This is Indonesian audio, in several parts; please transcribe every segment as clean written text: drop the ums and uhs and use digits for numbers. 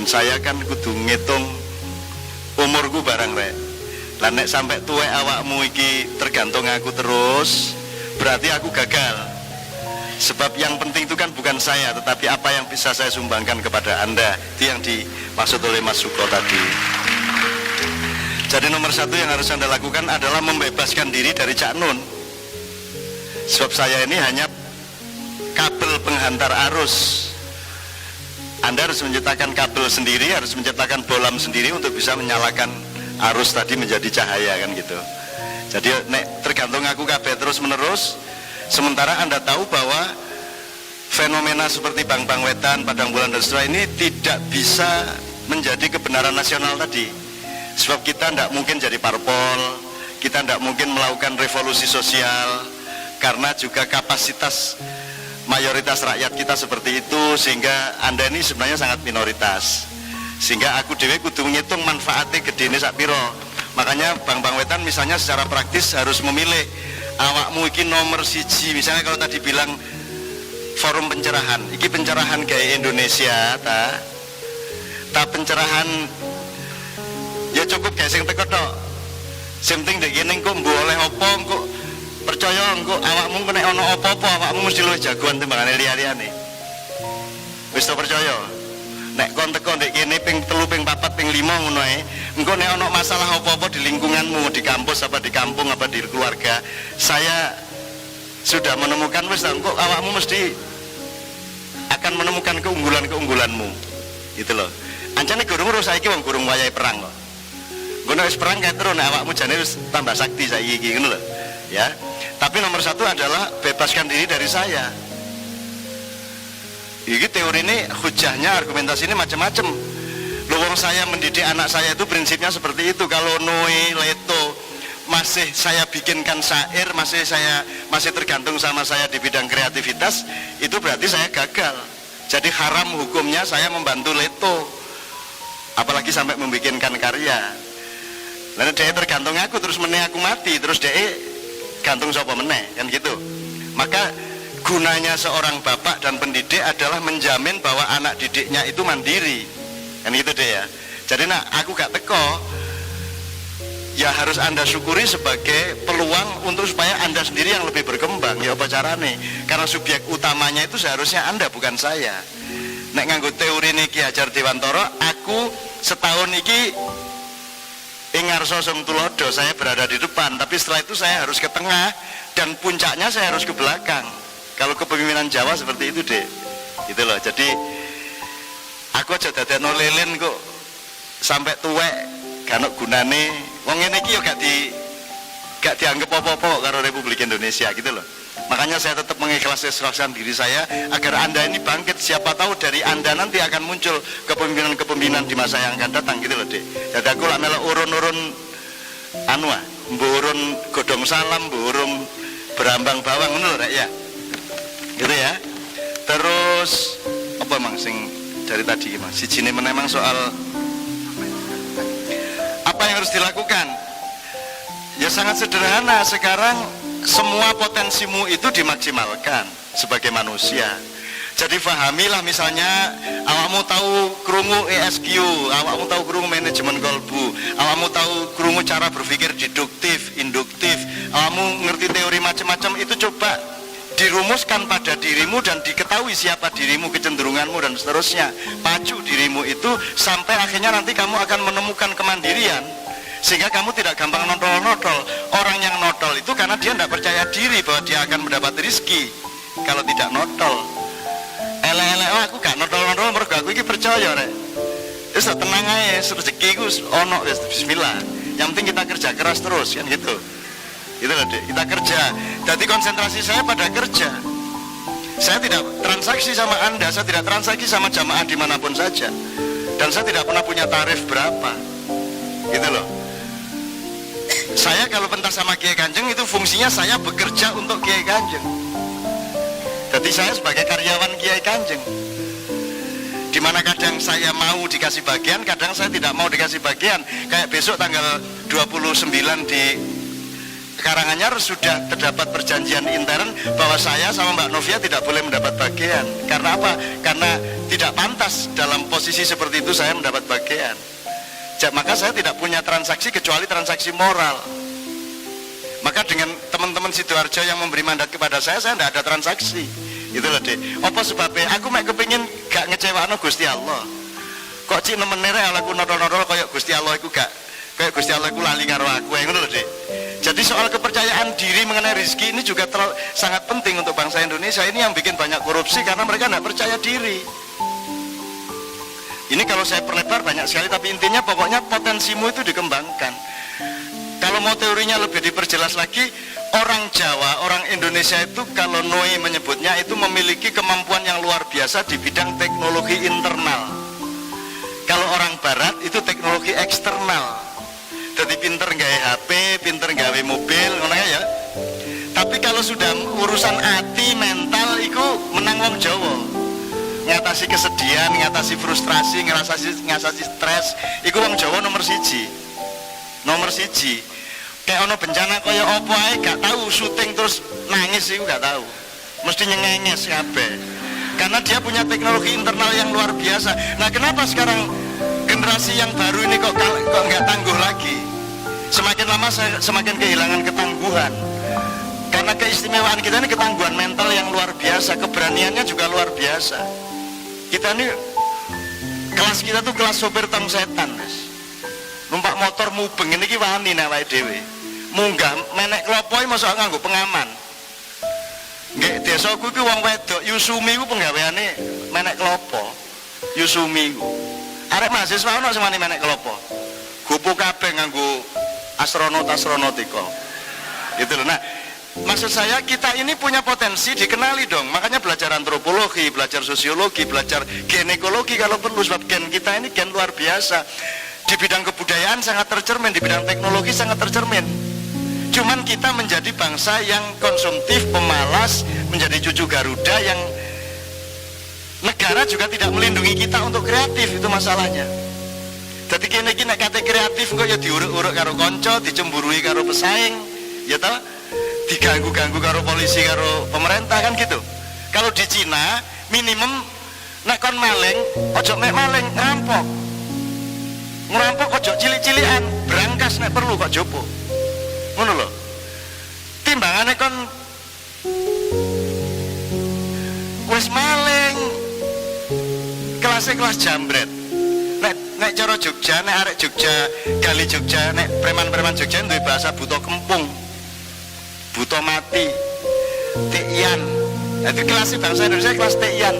dan saya kan kudu ngitung umurku barang rek. Lah nek sampai tuwek awakmu iki tergantung aku terus, berarti aku gagal. Sebab yang penting itu kan bukan saya, tetapi apa yang bisa saya sumbangkan kepada Anda. Itu yang dimaksud oleh Mas Suko tadi. Jadi nomor satu yang harus Anda lakukan adalah membebaskan diri dari Cak Nun. Sebab saya ini hanya kabel penghantar arus. Anda harus menciptakan kabel sendiri, harus menciptakan bolam sendiri untuk bisa menyalakan arus tadi menjadi cahaya kan gitu. Jadi nek tergantung aku kabeh terus menerus. Sementara Anda tahu bahwa fenomena seperti Bang Wetan, Padang Bulan dan seterusnya ini tidak bisa menjadi kebenaran nasional tadi. Sebab kita tidak mungkin jadi parpol, kita tidak mungkin melakukan revolusi sosial, karena juga kapasitas mayoritas rakyat kita seperti itu, sehingga Anda ini sebenarnya sangat minoritas. Sehingga aku dewe kudu ngitung manfaatnya gede ini sakpiro. Makanya Bang Wetan misalnya secara praktis harus memilih awakmu iki nomor siji. Misalnya kalau tadi bilang forum pencerahan, iki pencerahan kayak Indonesia ta pencerahan ya cukup kayak sing teko tok. Sing penting dek kene kok mbok oleh apa kok percaya engko awakmu nek ana apa-apa awakmu mesti luwih jagoan timbangane liya-liyane. Wis to percaya? Nek kon teko ndek kene ping 3, ping 4, ping 5 ngono ae, engko nek ana masalah apa-apa di lingkunganmu, di kampus apa di kampung apa di keluarga, saya sudah menemukan wis engko awakmu mesti akan menemukan keunggulan-keunggulanmu. Gitu loh. Ancane gurung saiki wong gurung wayahe perang kok. Ngono wis perang kae terus nek awakmu jane wis tambah sakti saiki iki ngono lho. Ya. Tapi nomor satu adalah bebaskan diri dari saya. Ini teori ini hujahnya, argumentasi ini macam-macam. Wong saya mendidik anak saya itu prinsipnya seperti itu. Kalau Noe, Leto masih saya bikinkan syair, masih tergantung sama saya di bidang kreativitas, itu berarti saya gagal. Jadi haram hukumnya saya membantu Leto, apalagi sampai membikinkan karya. Lalu dia tergantung aku, terus meneh aku mati, terus dia gantung sapa meneh, kan gitu. Maka gunanya seorang bapak dan pendidik adalah menjamin bahwa anak didiknya itu mandiri, kan gitu deh ya. Jadi aku gak teko, ya harus Anda syukuri sebagai peluang untuk supaya Anda sendiri yang lebih berkembang. Ya apa carane? Karena subjek utamanya itu seharusnya Anda, bukan saya. Nek nganggo teori ini Ki Hajar Dewantara, aku setahun iki ing ngarsa Sung Tulodo saya berada di depan, tapi setelah itu saya harus ke tengah dan puncaknya saya harus ke belakang. Kalau kepemimpinan Jawa seperti itu deh, gitu loh. Jadi aku aja dadekno lilin kok sampai tuwek gak ono gunane. Wong ngene iki yo gak dianggap apa-apa karo Republik Indonesia gitu loh. Makanya saya tetap mengikhlaskan diri saya agar Anda ini bangkit. Siapa tahu dari Anda nanti akan muncul kepemimpinan-kepemimpinan di masa yang akan datang gitu loh dek. Jadi aku lah melok urun-urun urun godong salam, urun berambang bawang ngono rek ya. Gitu ya. Terus apa emang sing dari tadi Mas? Sijine memang soal apa yang harus dilakukan. Ya sangat sederhana. Sekarang semua potensimu itu dimaksimalkan sebagai manusia. Jadi fahamilah misalnya awakmu tahu krungu ESQ, awakmu tahu krungu manajemen kolbu, awakmu tahu krungu cara berpikir deduktif, induktif, awakmu ngerti teori macam-macam, itu coba dirumuskan pada dirimu dan diketahui siapa dirimu, kecenderunganmu dan seterusnya. Pacu dirimu itu sampai akhirnya nanti kamu akan menemukan kemandirian. Sehingga kamu tidak gampang notol-notol. Orang yang notol itu karena dia tidak percaya diri bahwa dia akan mendapat rezeki kalau tidak notol. Elek-elek aku gak notol-notol mergo aku iki percaya rek. Wis tenang ae, rezeki iku ono wis bismillah. Yang penting kita kerja keras terus kan gitu. Gitu loh Dek, kita kerja. Jadi konsentrasi saya pada kerja. Saya tidak transaksi sama Anda, saya tidak transaksi sama jamaah dimanapun saja. Dan saya tidak pernah punya tarif berapa. Gitu loh. Saya kalau pentas sama Kiai Kanjeng itu fungsinya saya bekerja untuk Kiai Kanjeng. Jadi saya sebagai karyawan Kiai Kanjeng. Dimana kadang saya mau dikasih bagian, kadang saya tidak mau dikasih bagian. Kayak besok tanggal 29 di Karanganyar sudah terdapat perjanjian intern bahwa saya sama Mbak Novia tidak boleh mendapat bagian. Karena apa? Karena tidak pantas dalam posisi seperti itu saya mendapat bagian. Maka saya tidak punya transaksi kecuali transaksi moral. Maka dengan teman-teman Sidoarjo yang memberi mandat kepada saya tidak ada transaksi. Itulah deh. Apa sebabnya? Aku mek kepingin gak ngecewano Gusti Allah. Kok cik nemen rek aku nodol-nodol kayak Gusti Allah iku gak kayak Gusti Allah iku lali karo aku ngono lho, Dik. Jadi soal kepercayaan diri mengenai rezeki ini juga sangat penting untuk bangsa Indonesia. Ini yang bikin banyak korupsi karena mereka tidak percaya diri. Ini kalau saya perlebar banyak sekali, tapi intinya pokoknya potensimu itu dikembangkan. Kalau mau teorinya lebih diperjelas lagi, orang Jawa, orang Indonesia itu kalau Noi menyebutnya itu memiliki kemampuan yang luar biasa di bidang teknologi internal. Kalau orang Barat itu teknologi eksternal. Jadi pinter gawe HP, pinter gawe mobil, ngono ya. Tapi kalau sudah urusan hati, mental, itu menang wong Jawa. Ngatasi kesedihan, ngatasi frustrasi, ngatasi stres, itu wong Jawa nomor siji. Nomor siji. Kayak ono bencana kaya apa ae gak tahu, syuting terus nangis itu gak tahu. Mesti nyengenges kabeh. Karena dia punya teknologi internal yang luar biasa. Nah, kenapa sekarang generasi yang baru ini kok nggak tangguh lagi? Semakin lama semakin kehilangan ketangguhan. Karena keistimewaan kita ini ketangguhan mental yang luar biasa, keberaniannya juga luar biasa. Kita ini kelas kita tuh kelas sopir tong setan, guys. Numpak motor mubeng ini wani awake dhewe. Munggah menek klopoi masuk nganggo pengaman. Nggih, desaku iki wong wedok Yusumi ku penggaweane menek klopo. Yusumi ku. Arek mahasiswa ono sing wani menek klopo. Gopo kabeh nganggo astronot-astronotika. Gitu loh. Nah, maksud saya kita ini punya potensi dikenali dong. Makanya belajar antropologi, belajar sosiologi, belajar ginekologi kalau perlu, sebab gen kita ini gen luar biasa. Di bidang kebudayaan sangat tercermin, di bidang teknologi sangat tercermin. Cuman kita menjadi bangsa yang konsumtif, pemalas, menjadi cucu Garuda yang negara juga tidak melindungi kita untuk kreatif, itu masalahnya. Jadi kene iki nek kate kreatif kok ya diuruk-uruk karo kanca, dicemburui karo pesaing, ya toh? Diganggu-ganggu karo polisi, karo pemerintah kan gitu. Kalau di Cina minimum nek kon maling, ojo mek maling, ngerampok. Ngerampok ojo cilik-cilikan, berangkas nek perlu kok jopo. Ngono lho. Timbangane kon wis maling, kelasnya kelas jambret. Nek cara Jogja, nek arek Jogja, gali Jogja, nek preman-preman Jogja duwe bahasa buta kempung, buta mati, tiyan. Jadi kelas bangsa Indonesia kelas tiyan,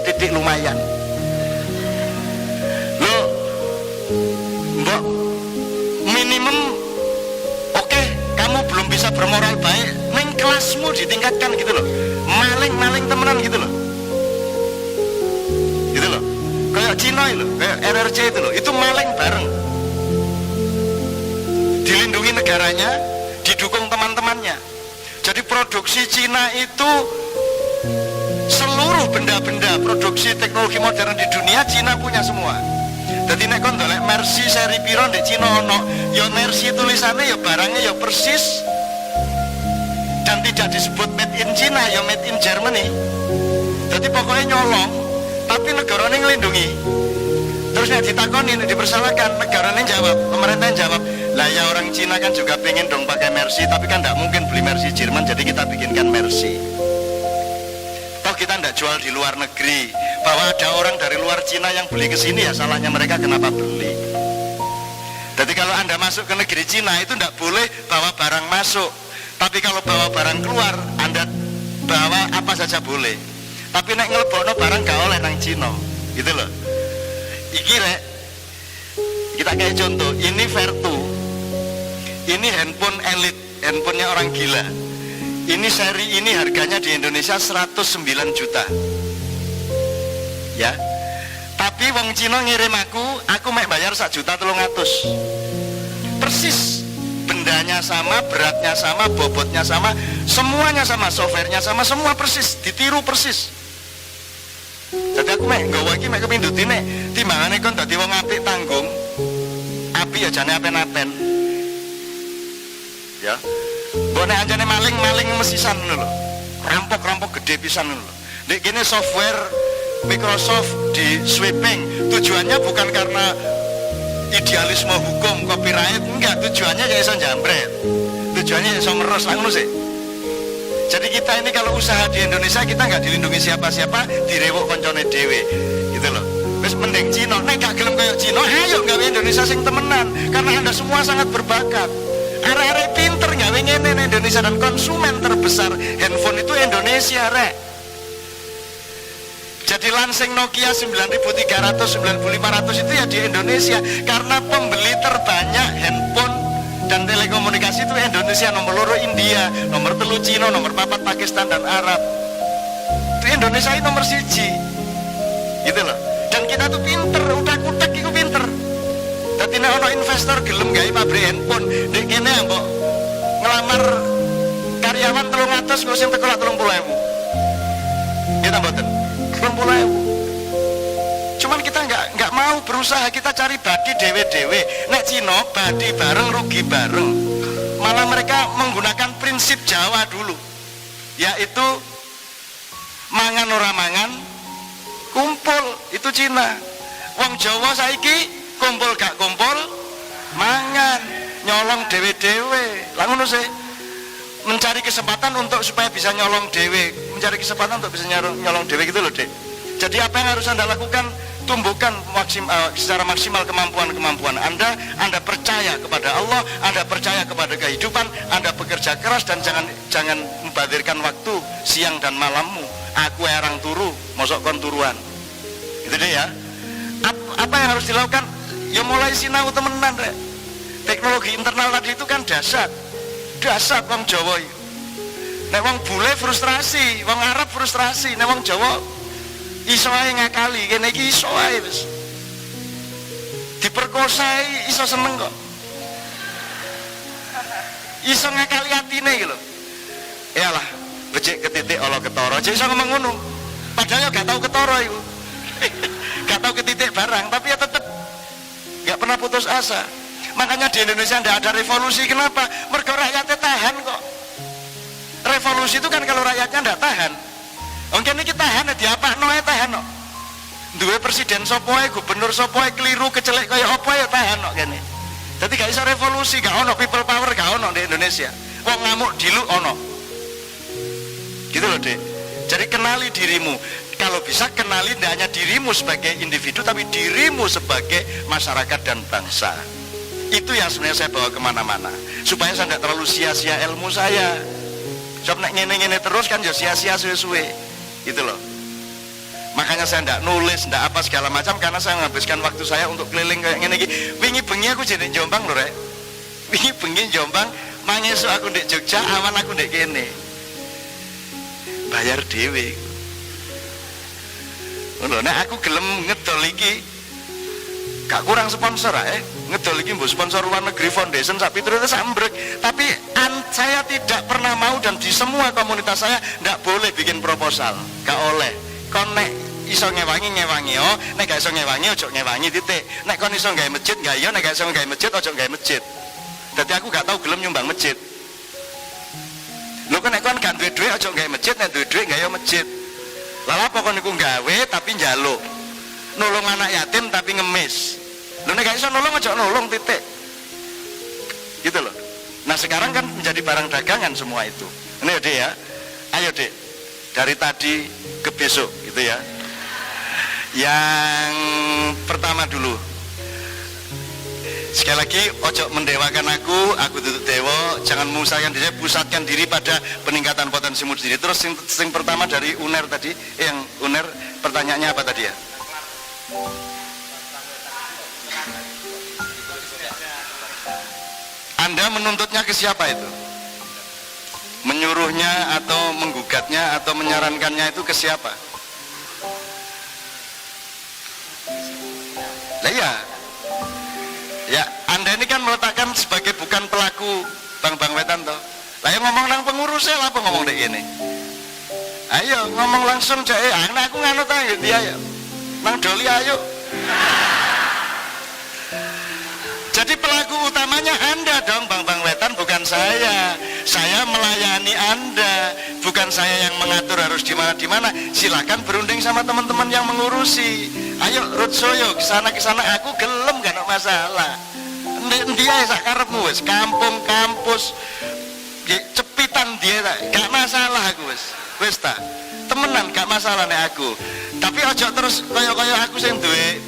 titik lumayan. Lo, mbok minimum, oke, kamu belum bisa bermoral baik, neng kelasmu ditingkatkan gitu loh, maling temenan gitu loh. Kayak Cina itu, kayak RRC itu loh, itu maling bareng, dilindungi negaranya, didukung teman-temannya. Jadi produksi Cina itu seluruh benda-benda produksi teknologi modern di dunia Cina punya semua. Jadi nek kon ndolek Mercy seri piro ndek Cina ono, ya Mercy tulisannya ya barangnya ya persis, dan tidak disebut made in China, ya made in Germany. Jadi pokoknya nyolong, tapi negaranya ngelindungi. Terus yang ditakoni, dipersalahkan, negaranya jawab, pemerintah jawab, lah ya orang Cina kan juga pengen dong pakai Mercy, tapi kan tidak mungkin beli Mercy Jerman, jadi kita bikinkan Mercy. Toh kita tidak jual di luar negeri, bahwa ada orang dari luar Cina yang beli ke sini, ya salahnya mereka kenapa beli. Jadi kalau Anda masuk ke negeri Cina itu tidak boleh bawa barang masuk, tapi kalau bawa barang keluar, Anda bawa apa saja boleh. Tapi nek ngelebokno barang gak oleh nang Cina, gitu loh. Iki rek, kita kayak contoh, ini Vertu, ini handphone elit, handphonenya orang gila. Ini seri ini harganya di Indonesia 109 juta, ya. Tapi wong Cina ngirim aku mek bayar 1,3 juta. Persis, bendanya sama, beratnya sama, bobotnya sama, semuanya sama, softwarenya sama, semua persis, ditiru persis. Jadi aku mek nggawa iki mek kepindutine timbangane kon dadi wong apik tanggung. Apik ya jane apen-apen. ya. Mbok nek anjane maling mesisan ngono lho. Rampok gede pisan ngono lho. Nek kene software Microsoft di sweeping, tujuannya bukan karena idealisme hukum copyright, enggak, tujuannya ya iso jambret. Tujuannya ya iso meres ngono sih. Jadi kita ini kalau usaha di Indonesia kita nggak dilindungi siapa-siapa, direwok koncone dhewe. Gitu loh. Wis mending Cina, nek gak gelem koyo Cina, ayo gawe Indonesia sing temenan karena Anda semua sangat berbakat. Arek-arek pinter gawe ngene Indonesia, dan konsumen terbesar handphone itu Indonesia, rek. Jadi lansing Nokia 9300, 9500 itu ya di Indonesia karena pembeli terbanyak handphone dan telekomunikasi itu Indonesia. Nomor loro India, nomor telu Cina, nomor 4 Pakistan dan Arab. Itu Indonesia ini nomor 1. Gitu loh. Dan kita tuh pinter, utak itu pinter. Dadi nek ana investor gelem gawe pabrik handphone, nek kene mbok ngelamar karyawan 300 kok sing teko 30.000. Ya ta mboten? 30.000. Cuman kita nggak mau berusaha, kita cari badi dewe-dewe. Nek Cina badi bareng rugi bareng. Malah mereka menggunakan prinsip Jawa dulu, yaitu mangan ora mangan, kumpul. Itu Cina. Wong Jawa saiki kumpul gak kumpul, mangan, nyolong dewe-dewe. Lah ngono sih. Mencari kesempatan untuk supaya bisa nyolong dewe, mencari kesempatan untuk bisa nyolong dewe gitu loh, Dek. Jadi apa yang harus Anda lakukan? Tumbuhkan secara maksimal kemampuan Anda percaya kepada Allah, Anda percaya kepada kehidupan, Anda bekerja keras dan jangan membadirkan waktu siang dan malammu. Aku erang turu, mosok kon turuan. Gitu deh ya. Apa yang harus dilakukan? Ya mulai sinau temenan, Rek. Teknologi internal tadi itu kan dasar wong Jawa itu. Nek wong bule frustrasi, wong Arab frustrasi, nek wong Jawa iso ae ngakali, kene iki iso ae wis. Diperkosa iso seneng kok. Iso ngakali atine iki lho. Iyalah, becik ketitik ala ketara, aja iso ngomong ngono. Padahal gak tau ketara iku. Gak tau ketitik barang, tapi ya tetep gak pernah putus asa. Makanya di Indonesia tidak ada revolusi. Kenapa? Mergo rakyatnya tahan kok. Revolusi itu kan kalau rakyatnya tidak tahan. Mungkin ini kita tahan ya diapakno ae tahan kok. Duwe presiden sapa ae, gubernur sapa ae keliru kecelek kaya apa ya tahan kok kene. Dadi gak iso revolusi, gak ono people power, gak ono di Indonesia. Wong ngamuk diluk ono. Gitu loh, Dek. Jadi kenali dirimu. Kalau bisa kenali tidak hanya dirimu sebagai individu, tapi dirimu sebagai masyarakat dan bangsa. Itu yang sebenarnya saya bawa kemana-mana, supaya saya tidak terlalu sia-sia ilmu saya. Sebab nek ngene-ngene terus kan ya sia-sia suwe-suwe, gitu loh. Makanya saya tidak nulis, tidak apa segala macam, karena saya menghabiskan waktu saya untuk keliling kayak ngene iki. Wingi bengi aku jadi Jombang lho, Rek. Wingi bengi Jombang, mangesuk aku ndek Jogja, awan aku ndek kene. Bayar dhewe. Ngono, nek aku gelem ngedol iki gak kurang sponsor ngedol iki mbok sponsor luar negeri foundation sak piturute sambrek, tapi saya tidak pernah mau, dan di semua komunitas saya ndak boleh bikin proposal, gak oleh. Kon nek iso ngewangi yo, nek gak iso ngewangi ojo ngewangi, titik. Nek kon iso gawe masjid gak yo, nek gak iso gawe masjid ojo gawe masjid. Dadi aku gak tau gelem nyumbang masjid. Lho kok nek kon gak duwe dhuwit ojo gawe masjid, nek duwe dhuwit gawe yo masjid. Lah apa kon niku gawe tapi njaluk. Nolong anak yatim tapi ngemis. Lho nek gak iso nolong aja nolong, titik. Gitu loh. Nah sekarang kan menjadi barang dagangan semua itu. Ini ya, Dek ya. Ayo, Dek. Dari tadi ke besok gitu ya. Yang pertama dulu. Sekali lagi ojo mendewakan aku tutup dewa, jangan memusahkan diri, pusatkan diri pada peningkatan potensimu sendiri. Terus yang pertama dari UNER tadi, yang UNER pertanyaannya apa tadi ya? Anda menuntutnya ke siapa itu? Menyuruhnya atau menggugatnya atau menyarankannya itu ke siapa? Lah ya, Anda ini kan meletakkan sebagai bukan pelaku Bang Wetan toh. Lah ya ngomong nang pengurusnya lah, apa ngomong dek ini? Ayo ngomong langsung cek, anak aku nganut aja dia ya. Nang Doli ayo. Jadi pelaku utamanya Anda dong, Bang Wetan, bukan saya. Anda, bukan saya yang mengatur harus di mana. Silakan berunding sama teman-teman yang mengurusi. Ayo roadshow ke sana aku gelem gak ada masalah. Dia sak karepmu wis, kampung kampus cepitan dia gak masalah aku wis ta. Temenan gak masalah nek aku. Tapi ojo terus kaya aku sing duwe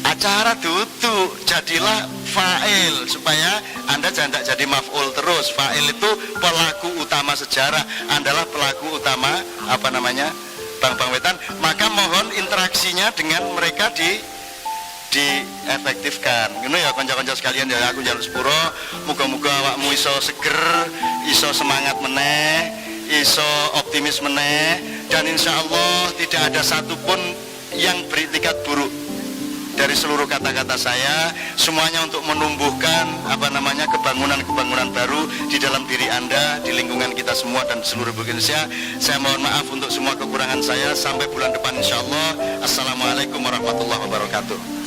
acara dudu, jadilah fa'il supaya Anda jangan jadi maf'ul terus. Fa'il itu pelaku utama sejarah, Andalah pelaku utama Bang Wetan. Maka mohon interaksinya dengan mereka diefektifkan. Ngono ya kanca-kanca sekalian ya, aku njaluk sepuro muga-muga awakmu iso seger, iso semangat meneh, iso optimis meneh, dan insya Allah tidak ada satupun yang beritikat buruk dari seluruh kata-kata saya. Semuanya untuk menumbuhkan kebangunan baru di dalam diri Anda, di lingkungan kita semua dan seluruh Indonesia. Saya mohon maaf untuk semua kekurangan saya. Sampai bulan depan insya Allah. Assalamualaikum warahmatullahi wabarakatuh.